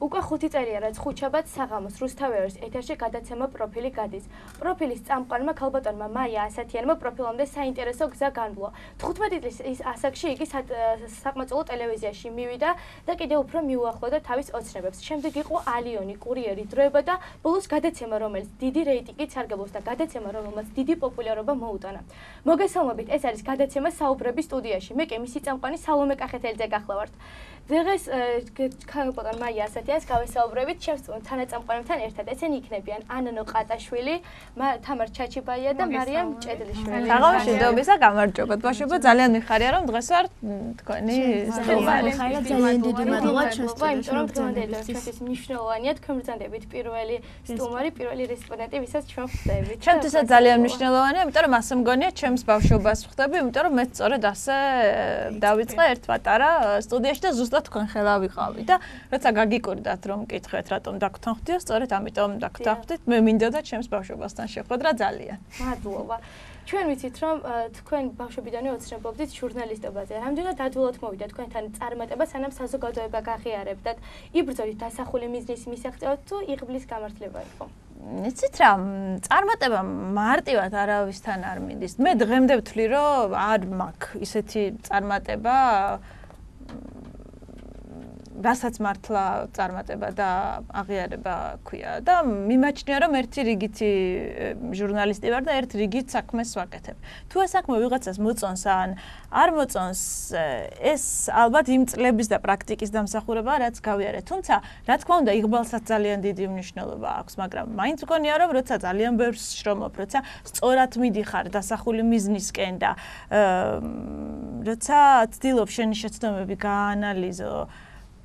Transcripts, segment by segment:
უკვე 5 წელია რაც ხუთშაბათ საღამოს რუსთავერის ეთერში გადაცემა პროფილი გადის. პროფილის წამყვანმა ქალბატონმა მაია ასათიანმა პროფილამდე საინტერესო გზა განვლო. 15 წლის ის ასაკში იგი საკმაყოფილო ტელევიზიაში მივიდა და კიდევ უფრო მიუახლოვდა თავის ოცნებებს. შემდეგ იყო ალიონი, კურიერი, დროება და ბოლოს გადაცემა, რომელიც დიდი რეიტინგით სარგებლობს და გადაცემა, რომელმაც დიდი პოპულარობა მოუტანა. მოგესალმებით, ეს არის გადაცემა საუბრების სტუდიაში. მე კი მისი წამყვანი სალომე კახეთელიძე გახლავართ. დღეს ქალბატონ მაია ასათიანს გავესაუბრებით ჩემს თანაწამყვანებთან ერთად. ესენი იქნებიან ანანო ყატაშვილი, თამარ ჩაჩიბაია და მარიამ ჭედლიშვილი. საღამოშიდობისა გამარჯობა. ბავშვებო, ძალიან მიხარია რომ დღეს ვარ თქვენი სტუმარი. ძალიან დიდი მადლობა ჩვენთვის, რომ ჩვენთვის მნიშვნელოვანია თქვენ ბრძანდებით პირველი სტუმარი, პირველი რესპონდენტი, ვისაც ჩვენ ხვდებით. ჩემთვისაც ძალიან მნიშვნელოვანია, იმიტომ რომ ასე მგონია ჩემს ბავშვობას ხვდები, იმიტომ რომ მეც სწორედ ასე დავიწყე ერთ პატარა სტუდიაში და ზუსტად თქვენ ხელა ვიყავი და როცა გაგიკვირდათ რომ მკითხეთ რატომ დაგთანხმდიო, სწორედ ამიტომ დაგთანხმდით. მე მინდოდა ჩემს ბავშვობასთან შეხვედრა ძალიან. მადლობა. ჩვენ ვიცით რომ თქვენ ბავშვობიდანვე ოცნებობდით ჟურნალისტობაზე. რამდენად ადვილად მოვიდა თქვენთან წარმატება, სანამ საზოგადოება გაღიარებდათ? იბრძოლით დასახული მიზნის მისაღწევად თუ იღბლის გამართლება იყო? იცით რა, წარმატება მარტივად არავისთან არ მიდის. მე დღემდე ვთვლი რომ არ მაქვს ისეთი წარმატება რასაც მართლა წარმატება და აღიარება ქვია და მიმაჩნია რომ ერთი რიგითი ჟურნალისტი ვარ და ერთ რიგით საქმეს ვაკეთებ. თუ ეს საქმე ვიღაცას მოწონს ან არ მოწონს, ეს ალბათ იმ წლების და პრაქტიკის დამსახურებაა, რაც გავიარე. თუმცა, რა თქმა უნდა, იღბალსაც ძალიან დიდი მნიშვნელობა აქვს, მაგრამ მაინც მგონია რომ როცა ძალიან ბევრს შრომობ, როცა სწორად მიდიხარ დასახული მიზნისკენ და როცა ცდილობ შენი შეცდომები გაანალიზო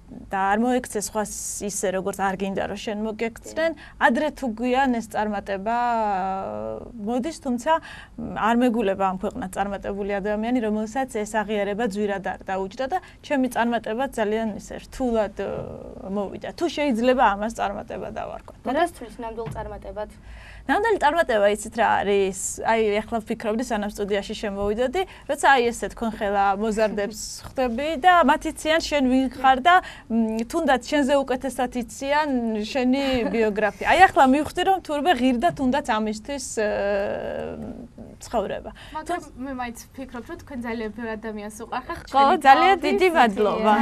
და არ მოექცე სხვას ისე როგორც არ გინდა რომ შენ მოგექცნენ, ადრე თუ გვიან ეს წარმატება მოდის, თუმცა არ მეგულება ამ ქვეყნად წარმატებული ადამიანი, რომელსაც ეს აღიარება ძვირად არ დაუჯდა და ჩემი წარმატება ძალიან ისე რთულად მოვიდა. თუ შეიძლება ამას წარმატება დავარქვათ. რას თulis ნამდვილ წარმატებად? ნამდვილი წარმატება იცით რა არის? აი ეხლა ვფიქრობდი სანამ სტუდიაში შემოვიდოდი, როცა აი ესე თქვენ ხელა მოზარდებს ხვდები და მათ იციან შენ ვინ ხარ და თუნდაც შენზე უკეთესად იციან შენი ბიოგრაფია. აი ახლა მივხვდი რომ თურმე ღირდა თუნდაც ამისთვის ცხოვრება. მაგრამ მე მაინც ვფიქრობ რომ თქვენ ძალიან ბევრ ადამიანს უყარხართ. ხო, ძალიან დიდი მადლობა.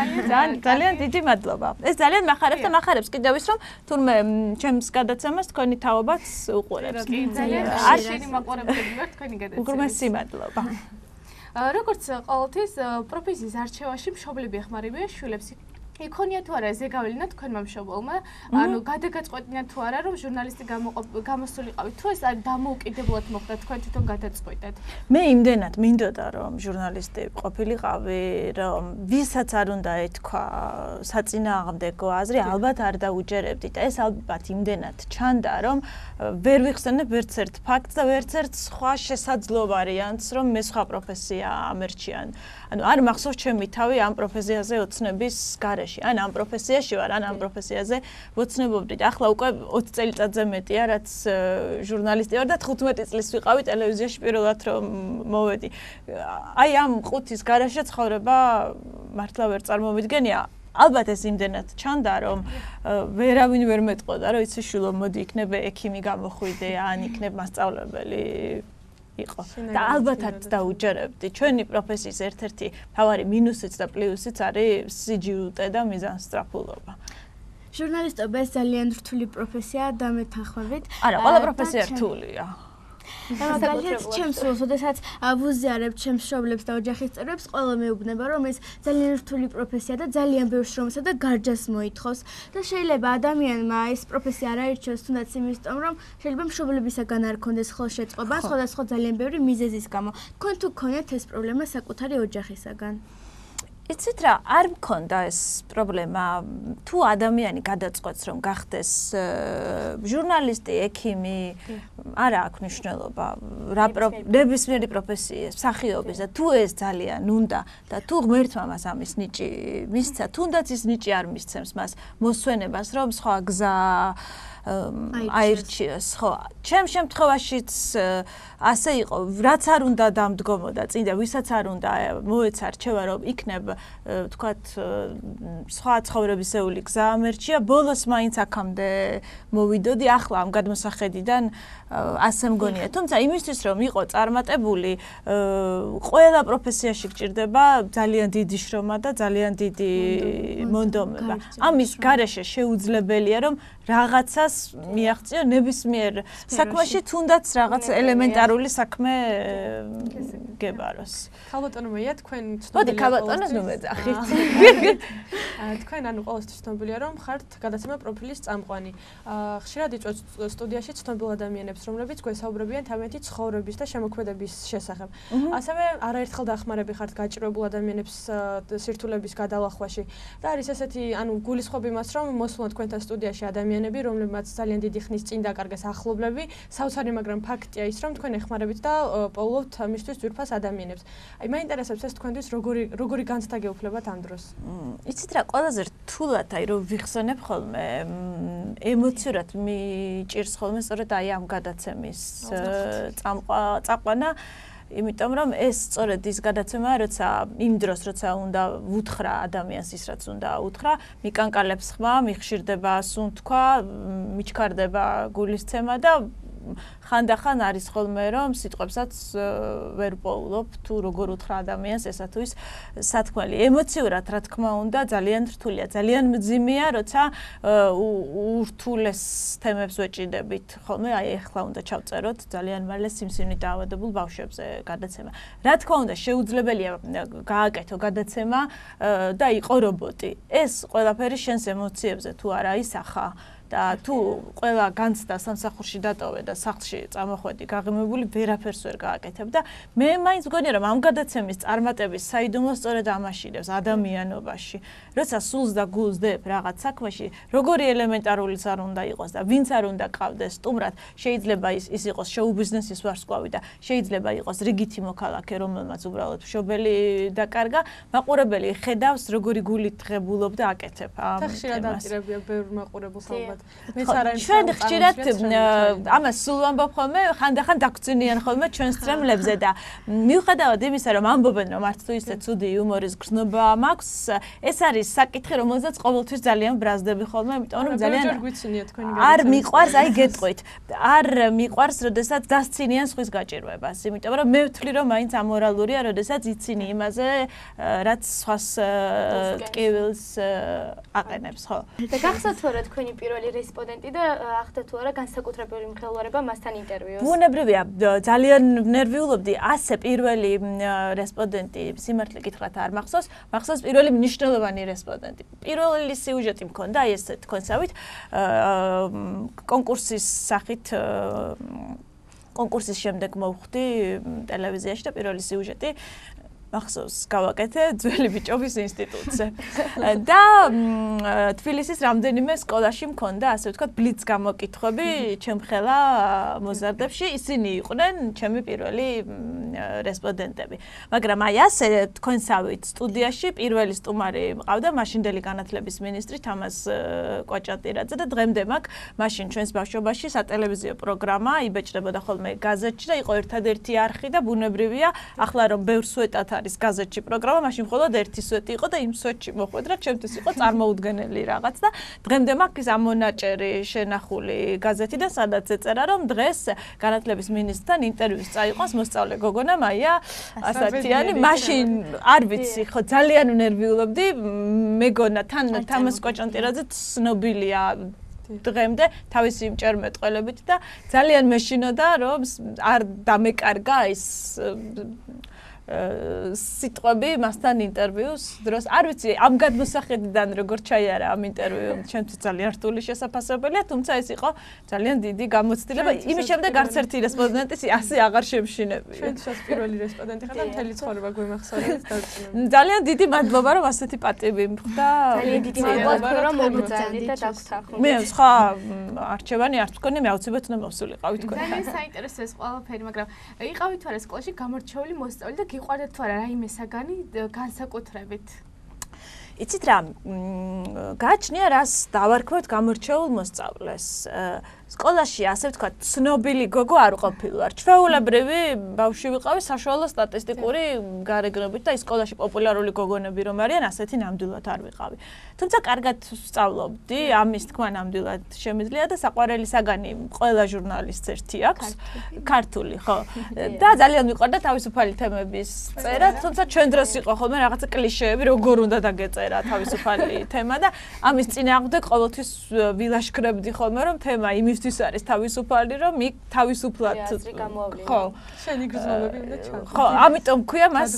ძალიან დიდი მადლობა. ეს ძალიან მახარებს და მახარებს კიდევ ის რომ თურმე ჩემს გადაცემას თქვენი თაობაც უყურებს. ძალიან აშენი მაყურებლები ვართ თქვენი გადაცემის. უღრმესი მადლობა. როგორც ყოველთვის პროფესიის არჩევაში მშობლები ეხმარებიან შვილებს. იქონია თუ არა ზეგავლენა თქვენმა მშობელმა, ანუ გადაგაწყვეტინა თუ არა რომ ჟურნალისტი გამოსულიყავით, თუ ეს არის დამოუკიდებლად მოხდა თქვენ თვითონ გადაწყვეტეთ? მე იმდენად მინდოდა რომ ჟურნალისტი ყოფილიყავი, რომ ვისაც არ უნდა ეთქვა საწინააღმდეგო აზრი, ალბათ არ დაუჯერებდით და ეს ალბათ იმდენად ჩანდა რომ ვერ ვიხსენებ ვერც ერთ ფაქტს და ვერც ერთ სხვა შესაძლო ვარიანტს რომ მე სხვა პროფესია ამერჩიან. ანუ არ მახსოვს ჩემი თავი ამ პროფესიაზე ოცნების გარეშე. ან ამ პროფესიაში ვარ, ან ამ პროფესიაზე ვოცნებობდი. ახლა უკვე 20 წელიწადზე მეტია, რაც ჟურნალისტი ვარ და 15 წლის ვიყავი ტელევიზიაში პირველად რომ მოვედი. აი ამ ყუთის გარეშე ცხოვრება მართლა ვერ წარმომიდგენია. ალბათ ეს იმდენად ჩანდა რომ ვერავინ ვერ მეტყოდა რომ იცი შვილო მოდი იქნებ ექიმი გამოხვიდე ან იქნებ მასწავლებელი იყო და ალბათაც დაუჯერებდი. ჩვენი პროფესიის ერთ-ერთი მთავარი მინუსიც და პლუსიც არის სიჯუტე და მიზანსწრაფულობა. ჟურნალისტობა ეს ძალიან რთული პროფესიაა და მეთანხმებით. არა, ყველა პროფესია რთულია. მაგალითად, ჩემს სულს, ოდესაც ვუზიარებ ჩემს მშობლებს და ოჯახის წევრებს, ყველა მეუბნება, რომ ეს ძალიან რთული პროფესია და ძალიან ბევრ შრომასა და გარჯას მოითხოვს და შეიძლება ადამიანმა ეს პროფესია არ აირჩიოს თუნდაც იმიტომ, რომ შეიძლება მშობლებისაგან არ ქონდეს ხელშეწყობა, სხვადასხვა ძალიან ბევრი მიზეზის გამო. თქვენ თუ გქონიათ ეს პრობლემა საკუთარი ოჯახისაგან? იცით რა, არ მქონდა ეს პრობლემა. თუ ადამიანი გადაწყვეტს რომ გახდეს ჟურნალისტი, ექიმი, არა აქვს მნიშვნელობა. რა ნებისმიერი პროფესიის, მსახიობის და თუ ეს ძალიან უნდა და თუ ღმერთმა მას ამის ნიჭი მისცა, თუნდაც ის ნიჭი არ მისცემს მას მოსვენებას, რომ სხვა გზა აირჩიოს. ხო, ჩემ შემთხვევაშიც ასე იყო, რაც არ უნდა დამდგომოდა წინ და ვისაც არ უნდა მოეცა რჩევა რომ იქნებ თქვათ სხვა ცხოვრებისეული გზა ამერჩია, ბოლოს მაინც აქამდე მოვიდოდი, ახლა ამ გადმოსახედიდან ასე მგონია. თუმცა იმისთვის რომ იყო წარმატებული, ყველა პროფესიაში გჭირდება ძალიან დიდი შრომა და ძალიან დიდი მონდომება. ამის გარეშე შეუძლებელია რომ რაღაცას მიაღწიო ნებისმიერ საქმეში, თუნდაც რაღაც ელემენტარული საქმე გებაროს. ქალბატონო მეია თქვენ მოდი ქალბატონოს ნუ მეძახით. თქვენ ანუ ყოველთვის ცნობილია რომ ხართ გადაცემა პროფილის წამყვანი. ხშირად იწვევთ სტუდიაში ცნობილ ადამიანებს, რომლებიც გვესაუბრებიან თავიანთი ცხოვრების და შემოქმედების შესახებ. ასევე არაერთხელ დახმარები ხართ გაჭირვებულ ადამიანებს სირთულების გადალახვაში და არის ესეთი ანუ გულისხმობ იმას რომ მოსულან თქვენთან სტუდიაში ადამიანები, რომლებმაც ძალიან დიდი ხნის წინ დაკარგეს ახლობლები, საოცარი მაგრამ ფაქტია ის რომ თქვენ ეხმარებით და პოულობთ მისთვის ძვირფას ადამიანებს. აი მაინტერესებს ეს თქვენთვის როგორი განცდა გეუფლებათ ამ დროს? იცით რა, ყველაზე რთულად აი რომ ვიხსენებ ხოლმე ემოციურად მიჭირს ხოლმე სწორედ აი ამ გადაცემის წამყვანა, იმიტომ რომ ეს სწორედ ის გადაცემაა, როცა იმ დროს როცა უნდა ვუთხრა ადამიანს ის რაც უნდა უთხრა, მიკანკალებს ხმა, მიხშირდება სუნთქვა, მიჩქარდება გულისცემა და ხანდახან არის ხოლმე რომ სიტყვებსაც ვერ პოულობ თუ როგორ უთხრა ადამიანს ესა თუ ის სათქმელი. ემოციურად რა თქმა უნდა ძალიან რთულია, ძალიან მძიმეა, როცა ურთულეს თემებს ვეჭიდებით ხოლმე, აი ახლა უნდა ჩავწეროთ ძალიან მალე სიმსივნით დაავადებულ ბავშვებზე გადაცემა. რა თქმა უნდა შეუძლებელია გააკეთო გადაცემა და იყო რობოტი. ეს ყველაფერი შენს ემოციებზე თუ არა ისახა და თუ ყველა განცდა სამსახურში დატოვე და სახლში წამოხვედი გაღიმებული ვერაფერს ვერ გააკეთებ და მე მაინც მგონია რომ ამ გადაცემის წარმატების საიდუმლო სწორედ ამაშიდებს ადამიანობაში. როცა სულს და გულს დებ რაღაც საქმეში, როგორი ელემენტარულიც არ უნდა იყოს და ვინც არ უნდა ყავდეს, სტუმრად შეიძლება ის იყოს შოუ-ბიზნესის ვარსკვლავი და შეიძლება იყოს რიგითი მოქალაქე, რომელმაც უბრალოდ მშობელი დაკარგა, მაყურებელი ხედავს როგორი გულით ღებულობ და აკეთებ ამ თემას. ხშირად აპირებია ბევრ მაყურებელს ალბათ. ჩვენ ხშირად ამას სულ ვამბობ ხოლმე, ხანდახან დაგწინიან ხოლმე ჩვენ სტრემლებზე და მიუხედავად იმისა, რომ ამბობენ, რომ არც თუ ისე ცუდი იუმორის გრძნობა მაქვს, ეს არის საკითხი, რომელზეც ყოველთვის ძალიან ბრაზდები ხოლმე, იმიტომ რომ ძალიან არ მიყვარს, აი გეტყვით, არ მიყვარს, როდესაც დასცინიან სხვის გაჭირვებას, იმიტომ რომ მე ვთვლი, რომ მაინც ამორალურია, როდესაც იცინი იმაზე, რაც სხვას ტკივილს აყენებს, ხო? და გახსოვთ რა თქვენი პირველი რესპონდენტი და ახდა თუ არა განსაკუთრებული მხელვარება მასთან ინტერვიუს? ბუნებრივია, ძალიან ნერვიულობდი, ასე პირველი რესპონდენტი სიმართლე გითხრათ არ მახსოვს, მახსოვს პირველი მნიშვნელოვანი რესპონდენტი. პირველი სიუჟეტი მქონდა, აი ესე თქვენსავით, კონკურსის სახით კონკურსის შემდეგ მოვხვდი ტელევიზიაში და პირველი სიუჟეტი მახსოვს გავაკეთე ძველი ბიჭობის ინსტიტუტზე. და თბილისის რამდენიმე სკოლაში მქონდა, ასე ვთქვათ, ბლიც გამოკითხვები ჩემხელა მოზარდებში, ისინი იყვნენ ჩემი პირველი რესპონდენტები. მაგრამ აი ასე თქვენსავით სტუდიაში პირველი სტუმარი მყავდა მაშინდელი განათლების მინისტრი თამაზ კვაჭანტირაძე და დღემდე მაქვს მაშინ ჩვენს ბავშვობაში სატელევიზიო პროგრამა იბეჭდებოდა ხოლმე გაზეთში და იყო ერთადერთი არხი და ბუნებრივია, ახლა რომ ბევრ სვეტად არის გაზეთში პროგრამა, მაშინ მხოლოდ ერთი სვეტი იყო და იმ სვეტში მოხვედრა, ჩემთვის იყო წარმოუდგენელი რაღაც და დღემდე მაქვს ამონაჭერი შენახული გაზეთიდან, სადაც ეწერა, რომ დღეს განათლების მინისტრთან ინტერვიუს წაიყვანს მოსწავლე გოგონა მაია ასათიანი. მაშინ არ ვიცი, ხო ძალიან ნერვიულობდი, მეგონა თან თამაზ კვაჭანტირაძე ცნობილია დღემდე თავისი მჭერმეტყველებით და ძალიან მეშინოდა, რომ არ დამეკარგა ის სიტყვები მასთან ინტერვიუს დროს. არ ვიცი, ამ გადმოსახედიდან როგორ ჩაიარა ამ ინტერვიუ, ჩემთვის ძალიან რთული შესაძლებელია, თუმცა ეს იყო ძალიან დიდი გამოცდილება. იმის შემდეგ არც ერთი რესპონდენტის ასე აღარ შემშინებია. ჩვენთვის პირველი რესპონდენტი ხარ და მთელი ცხოვრება გვემახსოვრეთ დავწინებ. ძალიან დიდი მადლობა, რომ ასეთი პატივი მხვდა. ძალიან დიდი მადლობა, რომ მოგწადით და დაგვთანხმდით. მე სხვა არჩევანი არ ვქონე, მე აუცილებლად უნდა მოვსულიყავი თქვენ. ძალიან საინტერესო ეს ყველაფერი, მაგრამ იყავით თუ არა სკოლაში გამორჩეული მოსწავლე და გიყვარდათ თუ არა რაიმე საგანი განსაკუთრებით? იცით რა, გააჩნია რას დავარქვევთ გამორჩეულ მოსწავლეს. სკოლაში ასე ვთქვათ, ცნობილი გოგო არ ყოფილვარ. ჩვეულებრივი ბავშვი ვიყავი საშუალო სტატისტიკური გარეგნობით და ის სკოლაში პოპულარული გოგონები რომ არიან, ასეთი ნამდვილად არ ვიყავი. თუმცა კარგად ვსწავლობდი, ამის თქმა ნამდვილად შემიძლია და საყვარელი საგანი ყველა ჟურნალისტს ერთი აქვს, ქართული, ხო. და ძალიან მიყვარდა თავისუფალი თემების წერა, თუმცა ჩვენ დროს იყო ხოლმე რაღაცა კლიშეები, როგორ უნდა დაგეწერა თავისუფალი თემა და ამის წინააღმდეგ ყოველთვის ვილაშქრებდი ხოლმე, რომ თემა იმისთვის არის თავისუფალი, რომ იქ თავისუფლად ხო, შენი გრძნობები უნდა ჩანდეს. ხო, ამიტომ ქვია მას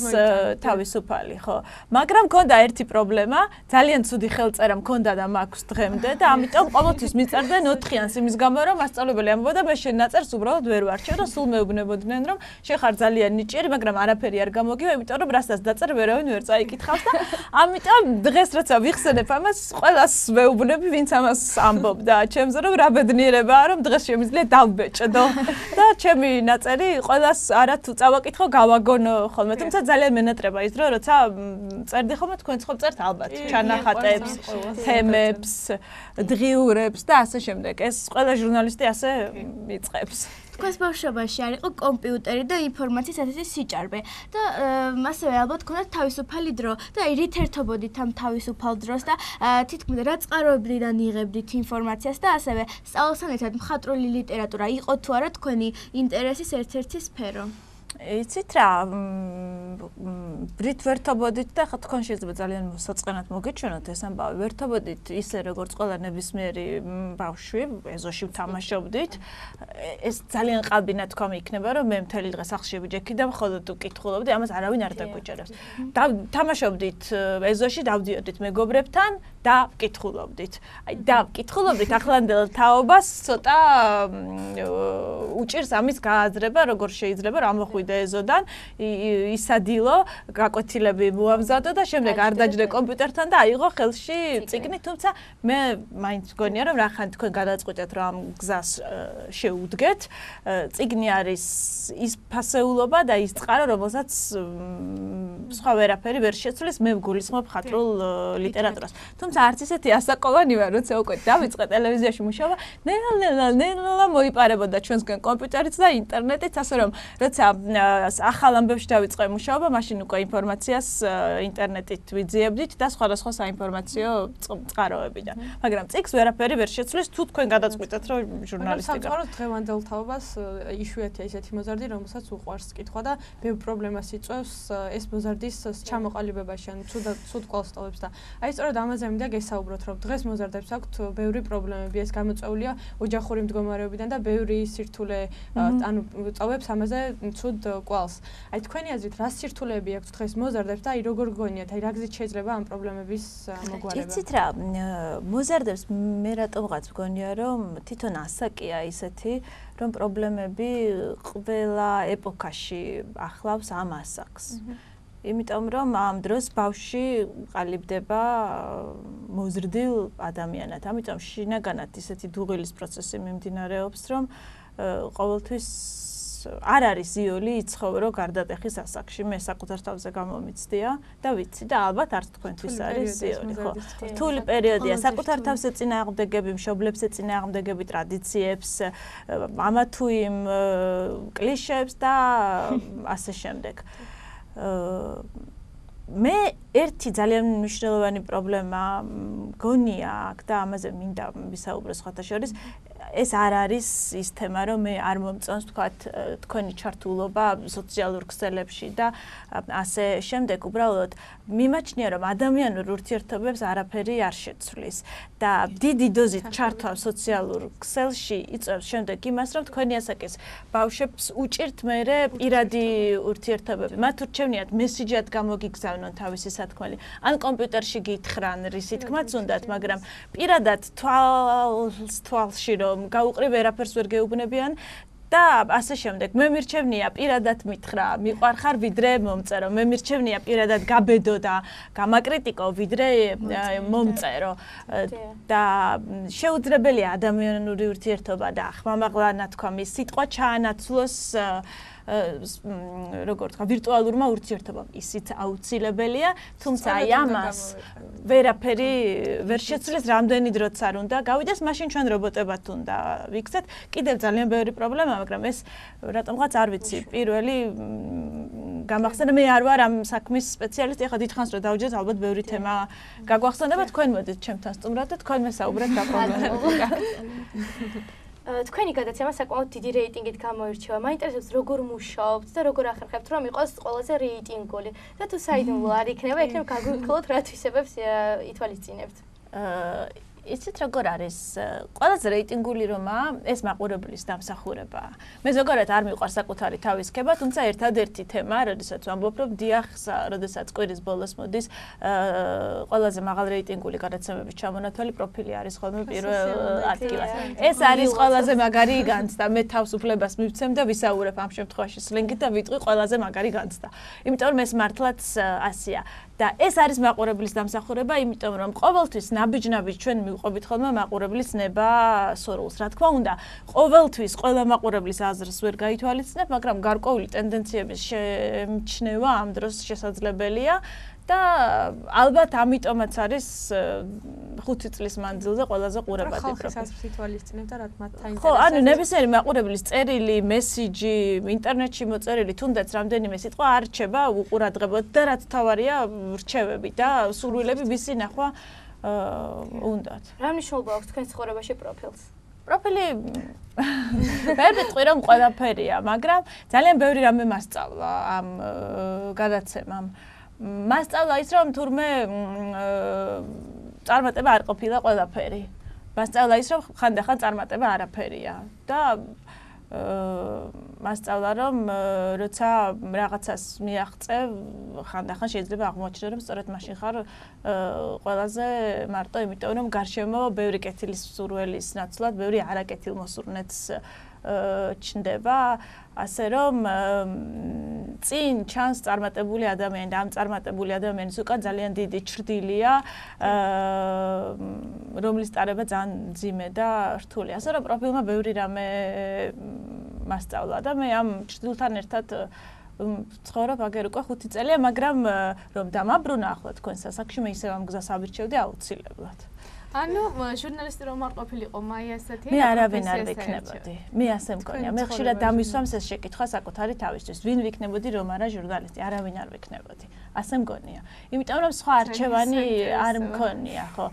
თავისუფალი, ხო. მაგრამ მქონდა ერთი პრობლემა, ძალიან ცუდი ხელწერა მქონდა და მაქვს დღემდე და ამიტომ ყოველთვის მიწერდნენ 4-იანს იმის გამო, რომ მასწავლებელი ამბობდა, მე შენ ნაწერს უბრალოდ ვერ ვარჩევ და სულ მეუბნებოდნენ, რომ შენ ხარ ძალიან ნიჭიერი, მაგრამ არაფერი არ გამოგივა, იმიტომ რომ რასაც დაწერ ვერავინ ვერ წაიკითხავს და ამიტომ დღეს როცა ვიხსენებ ამას, ყველას მეუბნები, ვინც ამას ამბობდა, ჩემზე რომ რა ბედნიერებაა, რომ დღეს შემიძლია დავბეჭდო და ჩემი ნაწერი ყველას არა თუ წავაკითხო, გავაგონო ხოლმე, თუმცა ძალიან მენატრება ის დრო, როცა წერდი ხოლმე თქვენც ხომ წერთ ალბათ ჩანახატებს, თემებს, დღიურებს და ასე შემდეგ. ეს ყველა ჟურნალისტი ასე იწყებს. თქვენს ბავშვობაში არ იყო კომპიუტერი და ინფორმაციის ასეთი სიჭარბე და ასევე ალბათ გქონდათ თავისუფალი დრო და რით ერთობოდით ამ თავისუფალ დროს და თითქმის რა წყაროებიდან იღებდით ინფორმაციას და ასევე სწავლასთან ერთად მხატვრული ლიტერატურა იყო თუ არა თქვენი ინტერესის ერთ-ერთი სფერო? იცით რა, ბრით ვერთობოდით და ხა თქვენ შეიძლება ძალიან მოსაწყენად მოგეჩვენოთ ეს ამბავი. ვერთობოდით ისე როგორც ყველა ნებისმიერი ბავშვი, ეზოში ვთამაშობდით. ეს ძალიან ყალბი ნათქვამი იქნება, რომ მე მთელი დღე სახლში ვიჯექი და მხოლოდ ვკითხულობდი, ამას არავინ არ დაგვიჭერებს. თამაშობდით ეზოში, დავდიოდით მეგობრებთან და ვკითხულობდით. აი და ვკითხულობდით ახლანდელ თაობას ცოტა უჭირს ამის გააზრება, როგორ შეიძლება რა მოხვიდა ეზოდან, ისადილო, გაკვეთილები მოამზადო და შემდეგ არ დაჯდე კომპიუტერთან და აიღო ხელში წიგნი, თუმცა მე მაინც მგონია რომ რახან თქვენ გადაწყვეტეთ რომ ამ გზას შეუდგეთ. წიგნი არის ის ფასეულობა და ის წყარო, რომელსაც სხვა ვერაფერი ვერ შეცვლის, მე ვგულისხმობ მხატვრულ ლიტერატურას. თუმცა არც ისეთი ასაკოვანი ვარ, როცა უკვე დავიწყე ტელევიზიაში მუშაობა, ნელა მოიპარებოდა ჩვენსგან კომპიუტერიც და ინტერნეტიც, ასე რომ როცა ახალ ამბებში დავიწყე მუშაობა, მაშინ უკვე ინფორმაციას ინტერნეტით ვიძიებდით და სხვადასხვა საინფორმაციო წყაროებიდან. მაგრამ წიგნს ვერაფერი ვერ შეცვლის, თუ თქვენ გადაწყვეტეთ რომ ჟურნალისტიკა. სამწუხაროდ დღევანდელ თაობას იშვიათია ისეთი მოზარდი, რომელსაც უყვარს კითხვა და ბევრ პრობლემას იწვევს ეს მოზარდის ჩამოყალიბებაში, ან ცუდ კვალს ტოვებს და აი სწორედ ამაზე მინდა გესაუბროთ, რომ დღეს მოზარდებს აქვთ ბევრი პრობლემები, ეს გამოწვეულია ოჯახური მდგომარეობიდან და ბევრი სირთულე ანუ ტოვებს ამაზე ცუდ კვალს. აი თქვენი აზრით, რა სირთულეები აქვთ დღეს მოზარდებს და აი როგორ გგონიათ, აი რა გზით შეიძლება ამ პრობლემების მოგვარება? იცით რა, მოზარდებს მე რატომღაც მგონია, რომ თვითონ ასაკია ისეთი, რომ პრობლემები ყველა ეპოქაში ახლავს ამ ასაკს. იმიტომ რომ ამ დროს ბავშვი ყალიბდება მოზრდილ ადამიანად. ამიტომ შინაგანად ისეთი დუღილის პროცესი მიმდინარეობს, რომ ყოველთვის არ არის იოლი იცხოვრო გარდატეხის ასაკში. მე საკუთარ თავზე გამომიცდია და ვიცი და ალბათ არც თქვენთვის არის იოლი, ხო. რთული პერიოდია, საკუთარ თავს ეწინააღმდეგები, მშობლებს ეწინააღმდეგები, ტრადიციებს, ამა თუ იმ კლიშეებს და ასე შემდეგ. მე ერთი ძალიან მნიშვნელოვანი პრობლემა მგონია აქ და ამაზე მინდა ვისაუბრო სხვათა შორის. ეს არ არის ის თემა, რომ მე არ მომწონს თქვათ თქვენი ჩართულობა სოციალურ ქსელებში და ასე შემდეგ. უბრალოდ მიმაჩნია, რომ ადამიანურ ურთიერთობებს არაფერი არ შეცვლის და დიდი დოზით ჩართვა სოციალურ ქსელში იწვევს შემდეგ იმას, რომ თქვენი ასაკის ბავშვებს უჭირთ მერე პირადი ურთიერთობები. მათ ურჩევნიათ მესიჯად გამოგიგზავნონ თავისი სათქმელი, ან კომპიუტერში გითხრან რისი თქმაც უნდათ, მაგრამ პირადად თვალში რომ გაუყრი ვერაფერს ვერ გეუბნებიან და ასე შემდეგ. მე მირჩევნია პირადად მითხრა, მიყვარხარ ვიდრე მომწერო. მე მირჩევნია პირადად გაბედო და გამაკრიტიკო ვიდრე მომწერო. და შეუძლებელია ადამიანური ურთიერთობა და ხმამაღლა ნათქვამი სიტყვა ჩაანაცვლოს როგორ თქვა, ვირტუალურმა ურთიერთობამ ისიც აუცილებელია, თუმცა აი ამას ვერაფერი ვერ შეცვლის, რამდენი დროც არ უნდა გავიდეს, მაშინ ჩვენ რობოტებად უნდა ვიქცეთ. კიდევ ძალიან ბევრი პრობლემა, მაგრამ ეს რატომღაც არ ვიცი, პირველი გამახსენე, მე არ ვარ ამ საქმის სპეციალისტი, ახლა დიდხანს რომ დავჯერთ, ალბათ ბევრი თემა გაგვახსენება, თქვენ მოდით ჩემთან სტუმრად და თქვენ მესაუბრეთ რა პრობლემები გაქვთ. თქვენი გადაცემა საკმაოდ დიდი რეიტინგით გამოირჩევა. მაინტერესებს როგორ მუშაობთ და როგორ ახერხებთ რომ იყოს ყველაზე რეიტინგული და თუ საიდუმლო არ იქნება, იქნებ გაგვიკლოთ რა თვისებებს ითვალისწინებთ. იცით როგორ არის ყველაზე რეიტინგული რომა ეს მაყურებლის დამსახურებაა. მე ზოგადად არ მიყვარს საკუთარი თავის ქება, თუმცა ერთადერთი თემა, როდესაც ვამბობ, რომ დიახ, როდესაც კვირის ბოლოს მოდის ყველაზე მაღალ რეიტინგული გადაცემების ჩამონათვალი პროფილი არის ხოლმე პირველ ადგილას. ეს არის ყველაზე მაგარი განცდა. მე თავს უფლებას მივცემ და ვისაუბრებ ამ შემთხვევაში სლენგით და ვიტყვი ყველაზე მაგარი განცდა. იმიტომ რომ ეს მართლაც ასია. და ეს არის მაყურებლის დამსახურება, იმიტომ რომ ყოველთვის ნაბიჯ-ნაბიჯ ჩვენ მივყვებით ხოლმე მაყურებლის ნება სურვილს. რა თქმა უნდა, ყოველთვის ყველა მაყურებლის აზრს ვერ გაითვალისწინებ, მაგრამ გარკვეული ტენდენციების შემჩნევა ამ დროს შესაძლებელია და ალბათ ამიტომაც არის 5 წლის მანძილზე ყველაზე ყურებადი პროფილი. ხო, ანუ ნებისმიერი მაყურებლის წერილი, მესიჯი, ინტერნეტში მოწერილი თუნდაც რამდენიმე სიტყვა არ რჩება უყურადღებოდ და რაც თავარია რჩევები და სურვილები ვისი ნახვა უნდათ. რა მნიშვნელობა აქვს თქვენ ცხოვრებაში პროფილს? პროფილი ვერ ვიტყვი რომ ყველაფერია, მაგრამ ძალიან ბევრი რამე მასწავლა ამ გადაცემამ. მასწავლა ის რომ თურმე წარმატება არ ყოფილა ყველაფერი. მასწავლა ის რომ ხანდახან წარმატება არაფერია და მასწავლა რომ როცა რაღაცას მიაღწევ, ხანდახან შეიძლება აღმოჩნდეს რომ სწორედ მაშინ ხარ ყველაზე მარტო, იმიტომ რომ გარშემო ბევრი კეთილის სურვილის ნაცვლად, ბევრი არაკეთილმოსურნეც ჩნდება, ასე რომ წინ ჩანს წარმატებული ადამიანი და ამ წარმატებული ადამიანის უკან ძალიან დიდი ჩრდილია, რომლის ტარება ძალიან მძიმე და რთული. ასე რომ პროფილმა ბევრი რამე მასწავლა და მე ამ ჩრდილთან ერთად ცხოვრობ აგერ უკვე 5 წელია, მაგრამ რომ დამაბრუნა ახლა თქვენ სასახში, მე ისევ ამ გზას ავირჩევდი აუცილებლად. ანუ ჟურნალისტი რომ არ ყოფილიყო მაია ასეთი? მე არავინ არ ვიქნებოდი. მე ასე მგონია. მე ხშირად დამისვამს ეს შეკითხვა საკუთარი თავისთვის. ვინ ვიქნებოდი რომ არა ჟურნალისტი? არავინ არ ვიქნებოდი. ასე მგონია. იმიტომ რომ სხვა არჩევანი არ მქონია, ხო?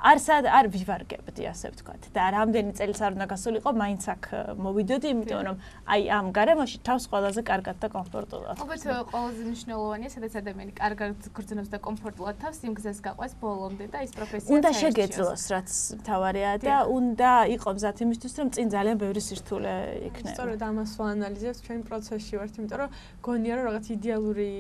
არ ვივარგებდი, ასე ვთქვათ. და რამდენი წელიც არ უნდა გასულიყო, მაინც აქ მოვიდოდი, იმიტომ რომ აი ამ გარემოში თავს ყველაზე კარგად და კომფორტულად. ალბათ ყველაზე მნიშვნელოვანია, სადაც ადამიანი კარგად გრძნობს და კომფორტულად თავს იმ გზას გაყვეს ბოლომდე და ის პროფესია უნდა შეგეძლოს, რაც მთავარია და უნდა იყო მზად იმისთვის, რომ წინ ძალიან ბევრი სირთულე იქნება. სწორედ ამას ვაანალიზებთ ჩვენ პროცესში ვართ, იმიტომ რომ გონია რომ რაღაც იდეალური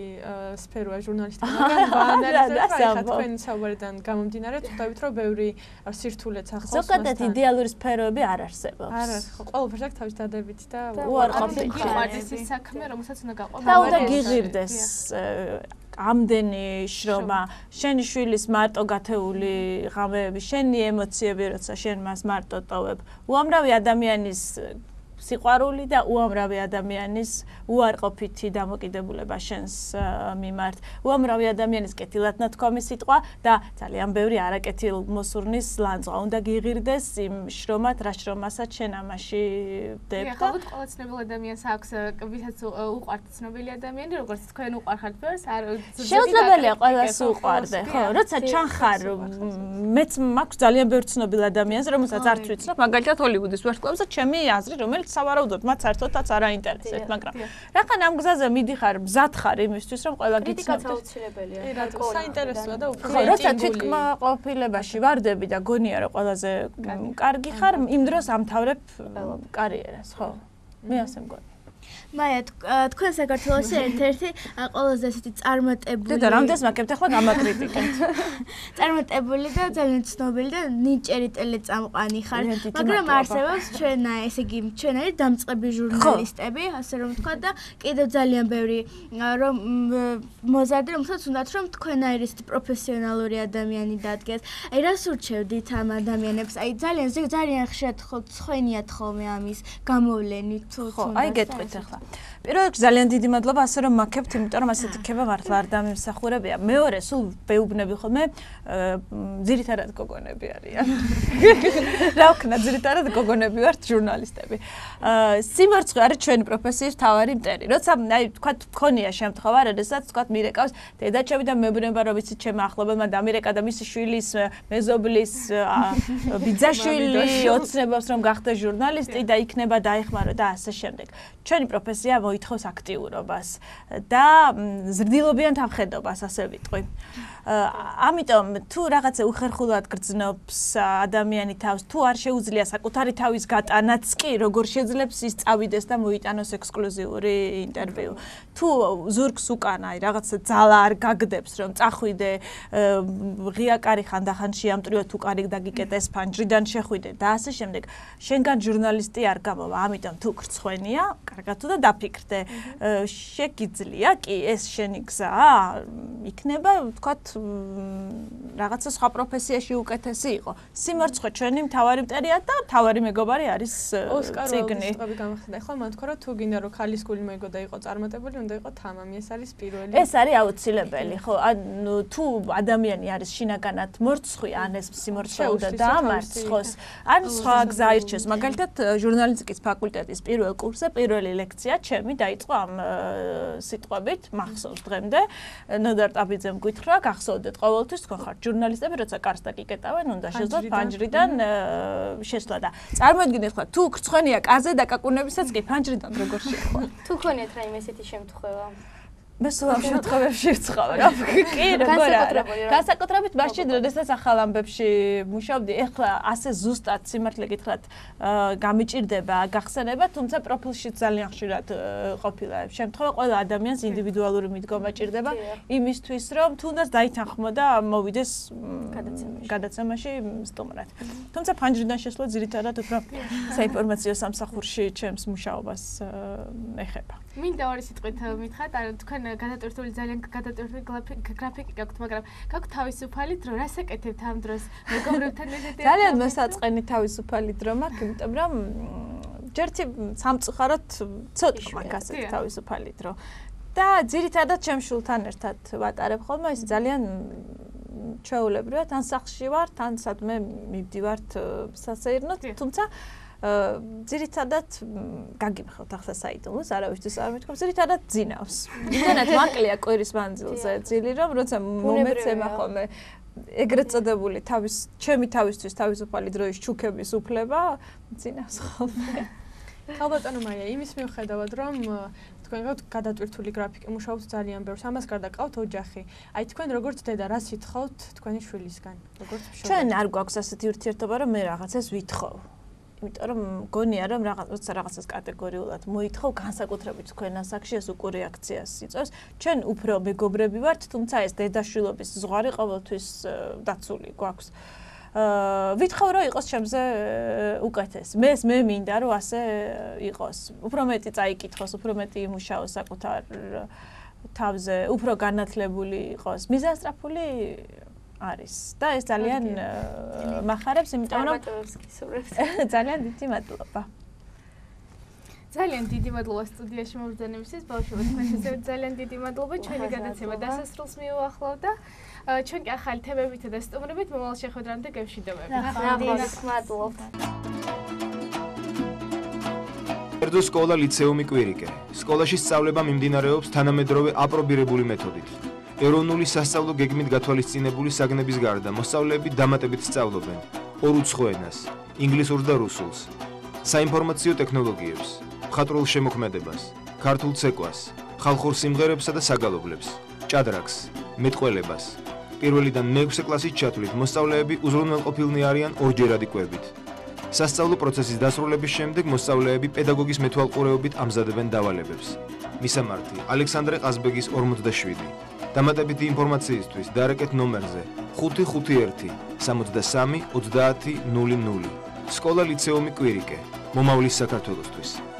სფეროა ჟურნალისტიკა, მაგრამ ვაანალიზებთ რა თქვენ საუბარიდან გამომდინარე, ხვდებით რომ ბევრი სირთულეც ახსოვს. ზოგადად იდეალური სფეროები არ არსებობს. არა, ხო, ყველაფერს აქვს თავის დადებითი და უარყოფითი. გიყვარდეს ის საქმე, რომელსაც უნდა გაყვება. და უნდა გიღირდეს ამდენი შრომა, შენი შვილის მარტო გათეული ღამეები, შენი ემოციები, როცა შენ მას მარტო ტოვებ. უამრავი ადამიანის სიყვარული და უამრავი ადამიანის უარყოფითი დამოკიდებულება შენს მიმართ. უამრავი ადამიანის კეთილად ნათქვამი სიტყვა და ძალიან ბევრი არაკეთილმოსურნის ლანძღვა. უნდა გიღირდეს იმ შრომად, რა შრომასაც შენ ამაში ვდებ. ხო, ყველა ცნობილ ადამიანს აქვს, ვისაც უყვართ ცნობილი ადამიანი, როგორც თქვენ უყვარხართ ბევრს, არ შეუძლებელია ყველას უყვარდე, ხო, როცა ჩანხარ, მეც მაქვს ძალიან ბევრი ცნობილ ადამიანს, რომელსაც არც ვიცნობ, მაგალითად ჰოლივუდის ვარსკვლავს და ჩემი აზრი, რომელიც სავარაუდოდ მათ საერთოდაც არ აინტერესებს, მაგრამ რახან ამ გზაზე მიდიხარ, მზად ხარ იმისთვის, რომ ყველა გიცნობს. კრიტიკაც აუცილებელია. საინტერესოა და უფრო როცა თვითკმაყოფილებაში ვარდები და გონია რომ ყველაზე კარგი ხარ, იმ დროს ამთავრებ კარიერას, ხო? მე ასე მგონია. მაია, თქვენ საქართველოში ერთ-ერთი ყველაზე ესეთი წარმატებული და რამდენს მაკებთ ახლა გამაკრიტიკეთ. წარმატებული და ძალიან ცნობილი და ნიჭიერი ტელეწამყვანი ხარ, მაგრამ არსებობს ჩვენა, ესე იგი, ჩვენელი დამწყები ჟურნალისტები, ასე რომ ვთქვა და კიდევ ძალიან ბევრი რომ მოზარდი, რომელსაც უნდათ რომ თქვენაირი ესეთი პროფესიონალური ადამიანი დადგეს. აი რას ურჩევდით ამ ადამიანებს? აი ძალიან ხშირად ხო ცხენიათ ხოლმე ამის გამოვლენით თუ ხო, აი გეტყვით. ახლა. პირველ რიგში ძალიან დიდი მადლობა ასე რომ მაქებთ, იმიტომ რომ ასეთი ქება მართლა არ დამიმსახურებია. მეორე, სულ ვეუბნები ხოლმე, ძირითადად გოგონები არიან. რა ვქნა, ძირითადად გოგონები ვართ ჟურნალისტები. სიმორცხვე არის ჩვენი პროფესიის მთავარი მტერი. როცა აი თქვათ მქონია შემთხვევა, როდესაც თქვათ მირეკავს დედაჩემი და მეუბნება რომ იცით ჩემი ახლობელმა დამირეკა და მისი შვილის მეზობლის ბიძაშვილი ოცნებობს რომ გახდა ჟურნალისტი და იქნება დაეხმარო და ასე შემდეგ. ჩვენი პროფესია მოითხოვს აქტიურობას და ზრდილობიან თავხედობას, ასე ვიტყვი. ამიტომ თუ რაღაცა უხერხულად გრძნობს ადამიანი თავს, თუ არ შეუძლია საკუთარი თავის გატანაც კი, როგორ შეძლებს ის წავიდეს და მოიტანოს ექსკლუზიური ინტერვიუ. თუ ზურგს უკან აი რაღაცა ძალა არ გაგდებს რომ წახვიდე ღია კარი ხანდახან შეამტრიო თუ კარი დაგიკეტეს ფანჯრიდან შეხვიდე და ასე შემდეგ შენგან ჟურნალისტი არ გამოვა. ამიტომ თუ გრცხვენია, კარგად თუ და დაფიქრდე, შეგიძლია კი ეს შენი გზაა, იქნება ვთქვათ რაღაცა სხვა პროფესიაში უკეთესი იყო. სიმორცხვე ჩვენი მთავარი მტერია და მთავარი მეგობარი არის წიგნი. ოსკაროვი გამახსენდა. ახლა მან თქვა რომ თუ გინდა რომ ქალის გული მოიგო და იყო წარმატებული, უნდა იყო თამამი. ეს არის პირველი. ეს არის აუცილებელი, ხო? ანუ თუ ადამიანი არის შინაგანად მორცხვი, ან ეს სიმორცხვე უნდა დაამარცხოს, ან სხვა გზა აირჩიოს. მაგალითად, ჟურნალისტიკის ფაკულტეტის პირველ კურსზე პირველი ლექცია ჩემი დაიწყო ამ სიტყვებით, მახსოვს დღემდე. ნოდარ ტაბიძემ გითხრა, გახსოვდეთ ყოველთვის თქვენ ხართ ჟურნალისტები, როცა კარს დაგიკეტავენ, უნდა შეძლოთ ფანჯრიდან შესვლა და წარმოიდგინეთ თქვა, თუ გრცხვენია კარზე დაკაკუნებისაც კი ფანჯრიდან როგორ შეხვდა. თუ გქონიათ რაიმე ესეთი შემთხვევა? მე სულ ამ შემთხვევებში ვცხოვრობ. კი, როგორ არა. განსაკუთრებით მაშინ, როდესაც ახალ ამბებში მუშაობდი, ეხლა ასე ზუსტად სიმართლე გითხრათ, გამიჭირდება გახსენება, თუმცა პროფილში ძალიან ხშირად ყოფილა შემთხვევა, ყველა ადამიანს ინდივიდუალური მიდგომა ჭირდება იმისთვის, რომ თუნდაც დაითანხმო და მოვიდეს გადაცემაში სტუმრად. თუმცა ფანჯრიდან შესვლა ძირითადად უფრო საინფორმაციო სამსახურში ჩემს მუშაობას ეხება. მინდა ორი სიტყვით მითხრათ, ანუ თქვენ გადატვირთული ძალიან გადატვირთული გრაფიკი გაქვთ, მაგრამ გაქვთ თავისუფალი დრო, რას აკეთებთ ამ დროს? მეგობრებთან ერთად? ძალიან მოსაწყენი თავისუფალი დრო მაქვს, იმიტომ რომ ჯერთი სამწუხაროდ ცოტა მაქვს ასეთი თავისუფალი დრო. და ძირითადად ჩემ შულთან ერთად ვატარებ ხოლმე, ის ძალიან ჩვეულებრივად, თან სახლში ვარ, თან სადმე მივდივართ სასეირნოდ, თუმცა ძირითადად გაგიმხავთ ახლა საიდუმლოს, არავისთვის არ მithქვამს, ძირითადად ძინავს. იმდენად მაკლია კვირის მანძილზე ძილი, რომ როცა მომეცემა ხოლმე ეგრეთ წოდებული ჩემი თავისთვის თავისუფალი დროის ჩუქების უფლება ძინავს ხოლმე. ქალბატონო მაია, იმის მიუხედავად, რომ თქვენ გაქვთ გადატვირთული გრაფიკი, მუშაობთ ძალიან ბევრს, ამას გარდა ყავთ ოჯახი. აი თქვენ როგორც დედა რას ითხოვთ თქვენი შვილისგან? როგორც მშობელი? ჩვენ არ გვაქვს ასეთი ურთიერთობა, რომ მე რაღაცას ვითხოვ. იმიტომ რომ გონია რომ რაღაცას კატეგორიულად მოითხოვ, განსაკუთრებით თქვენ ასაკში ეს უკვე რეაქციას იწვევს. ჩვენ უფრო მეგობრები ვართ, თუმცა ეს დედაშვილობის ზღვარი ყოველთვის დაცული გვაქვს. ვითხოვ რომ იყოს ჩემზე უკეთესი. მე მინდა რომ ასე იყოს. უფრო მეტი წაიკითხოს, უფრო მეტი იმუშაოს საკუთარ თავზე, უფრო განათლებული იყოს. მიზანსტრაფული არის და ეს ძალიან მახარებს, იმიტომ რომ ძალიან დიდი მადლობა. ძალიან დიდი მადლობა სტუდიაში მომბრძანებისთვის, ბავშვებო, თქვენთვის ძალიან დიდი მადლობა. ჩვენი გადაცემა დასასრულს მიუახლოვდა. ჩვენ კი ახალი თემებით და სტუმრებით მომავალ შეხვედრამდე გემშვიდობებით. მადლობთ. კერძო სკოლა ლიცეუმი კვირიკე. სკოლაში სწავლება მიმდინარეობს თანამედროვე აპრობირებული მეთოდით. ეროვნული სასწავლო გეგმით გათვალისწინებული საგნების გარდა მოსწავლეები დამატებით სწავლობენ ორუცხო ენას, ინგლისურს და რუსულს, საინფორმაციო ტექნოლოგიებს, მხატვრულ შემოქმედებას, ქართულ ცეკვას, ხალხურ სიმღერებსა და საგალობლებს, ჭადრაკს, მეტყველებას. პირველიდან მეექვსე კლასის ჩათვლით მოსწავლეები უზრუნველყოფილნი არიან ორჯერადი კვებით. სასწავლო პროცესის დასრულების შემდეგ მოსწავლეები პედაგოგის მეთვალყურეობით ამზადებენ დავალებებს. მისამართი: ალექსანდრე ყაზბეგის 47. დამატებითი ინფორმაციისთვის დარეკეთ ნომერზე 551 63 30 00. სკოლა ლიცეუმი კვირიკე. მომავლის საქართველოსთვის.